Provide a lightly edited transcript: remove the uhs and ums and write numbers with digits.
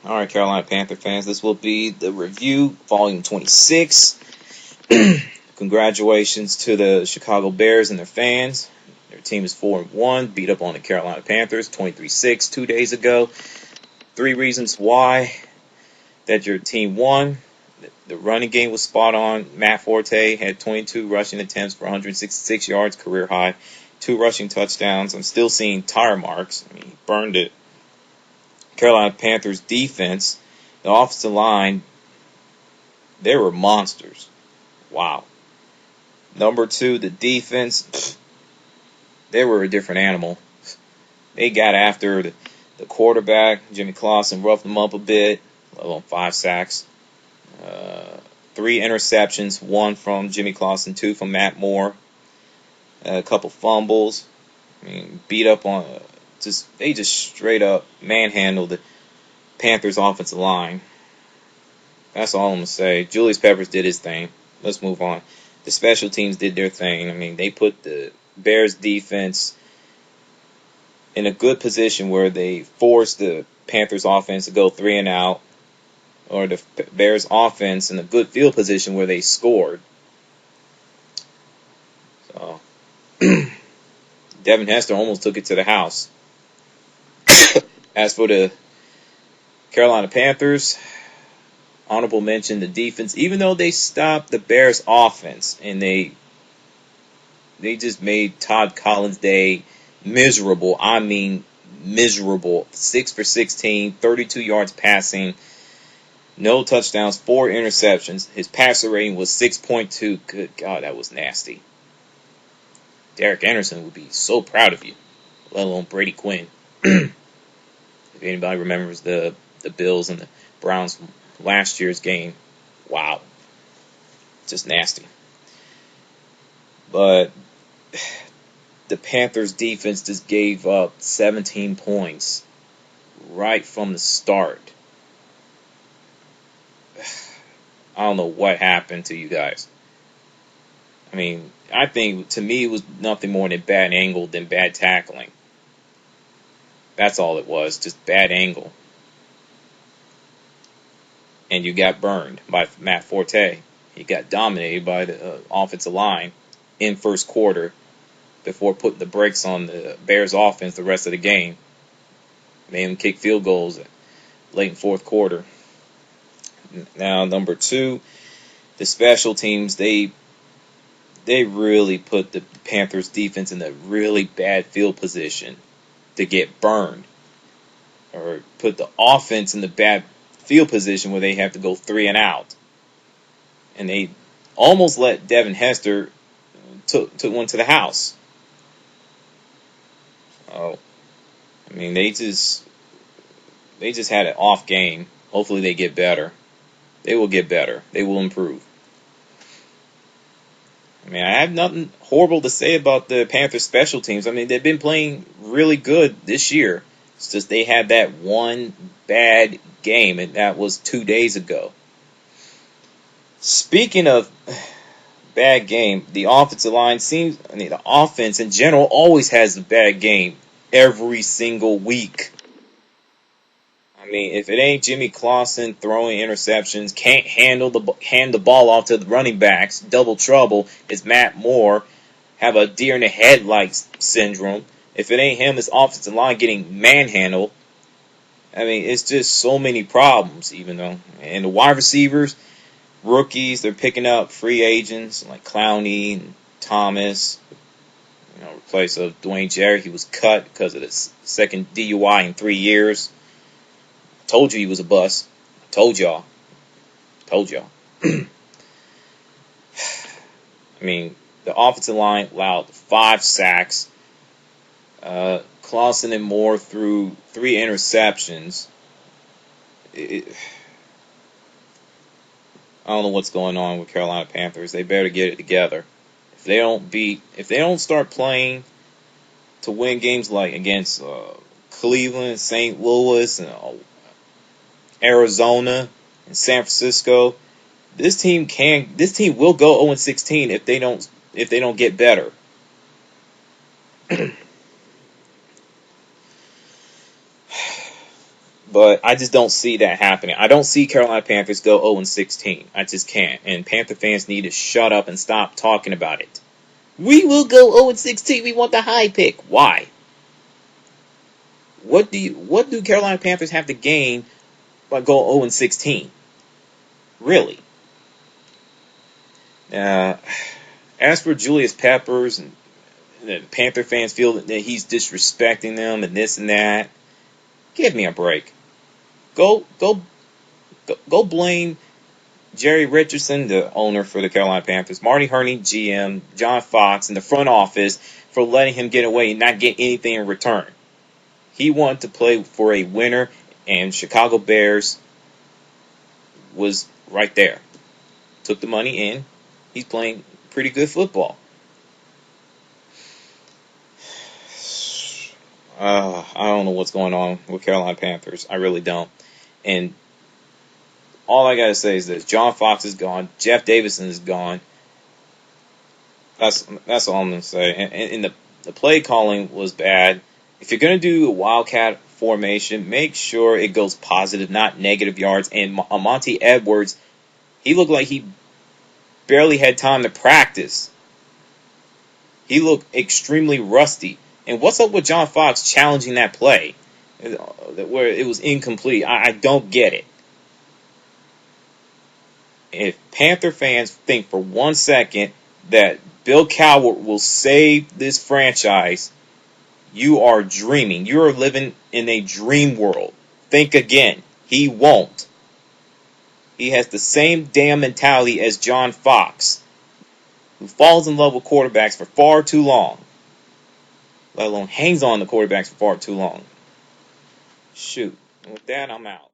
All right, Carolina Panther fans, this will be the review, volume 26. Congratulations to the Chicago Bears and their fans. Their team is 4-1, beat up on the Carolina Panthers 23-6 2 days ago. 3 reasons why that your team won. The running game was spot on. Matt Forte had 22 rushing attempts for 166 yards, career high. 2 rushing touchdowns. I'm still seeing tire marks. I mean, he burned it. Carolina Panthers defense, the offensive line, they were monsters. Wow. Number 2, the defense, they were a different animal. They got after the quarterback, Jimmy Clausen, roughed them up a bit, let alone 5 sacks. 3 interceptions, 1 from Jimmy Clausen, 2 from Matt Moore. A couple fumbles. I mean, beat up on, they just straight up manhandled the Panthers offensive line. That's all I'm going to say. Julius Peppers did his thing. Let's move on. The special teams did their thing. I mean, they put the Bears defense in a good position where they forced the Panthers offense to go 3 and out, or the Bears offense in a good field position where they scored. So, Devin Hester almost took it to the house. As for the Carolina Panthers, honorable mention, the defense, even though they stopped the Bears offense and they just made Todd Collins' day miserable. I mean miserable. 6 for 16, 32 yards passing, no touchdowns, 4 interceptions. His passer rating was 6.2. Good God, that was nasty. Derek Anderson would be so proud of you, let alone Brady Quinn. If anybody remembers the Bills and the Browns from last year's game, wow, just nasty. But the Panthers defense just gave up 17 points right from the start. I don't know what happened to you guys. I mean, I think, to me, it was nothing more than bad angle than bad tackling. That's all it was, just bad angle. And you got burned by Matt Forte. He got dominated by the offensive line in first quarter before putting the brakes on the Bears offense the rest of the game. Made them kick field goals late in fourth quarter. Now, number 2, the special teams, they really put the Panthers defense in a really bad field position to get burned, or put the offense in the bad field position where they have to go 3 and out. And they almost let Devin Hester took one to the house. Oh, I mean, they just had an off game. Hopefully they get better. They will get better. They will improve. I mean, I have nothing horrible to say about the Panthers special teams. I mean, they've been playing really good this year. It's just they had that one bad game, and that was 2 days ago. Speaking of bad game, the offensive line the offense in general always has a bad game every single week. I mean, if it ain't Jimmy Clausen throwing interceptions, can't hand the ball off to the running backs, double trouble, is Matt Moore have a deer in the headlights syndrome. If it ain't him, it's offensive line getting manhandled. I mean, it's just so many problems, and the wide receivers, rookies, they're picking up free agents like Clowney and Thomas. In place of Dwayne Jarrett, he was cut because of his second DUI in 3 years. Told you he was a bust. Told y'all. I mean, the offensive line allowed 5 sacks. Clausen and Moore threw 3 interceptions. I don't know what's going on with Carolina Panthers. They better get it together. If they don't start playing to win games like against Cleveland, St. Louis, and Arizona, and San Francisco, this team will go 0-16 if they don't get better. But I just don't see that happening. I don't see Carolina Panthers go 0-16. I just can't. And Panther fans need to shut up and stop talking about it. We will go 0-16. We want the high pick. Why? What do Carolina Panthers have to gain by going 0-16? Really? As for Julius Peppers, and the Panther fans feel that he's disrespecting them and this and that. Give me a break. Go blame Jerry Richardson, the owner for the Carolina Panthers, Marty Hurney, GM, John Fox, and the front office for letting him get away and not get anything in return. He wanted to play for a winner, and Chicago Bears was right there. Took the money in. He's playing pretty good football. I don't know what's going on with Carolina Panthers. I really don't. And all I gotta say is this: John Fox is gone. Jeff Davison is gone. That's all I'm gonna say. And the play calling was bad. If you're gonna do a wildcat formation, make sure it goes positive, not negative yards. And Monty Edwards, he looked like he barely had time to practice. He looked extremely rusty. And what's up with John Fox challenging that play where it was incomplete? I don't get it. If Panther fans think for 1 second that Bill Cowher will save this franchise, you are dreaming. You are living in a dream world. Think again. He won't. He has the same damn mentality as John Fox, who falls in love with quarterbacks for far too long, let alone hangs on to quarterbacks for far too long. Shoot. And with that, I'm out.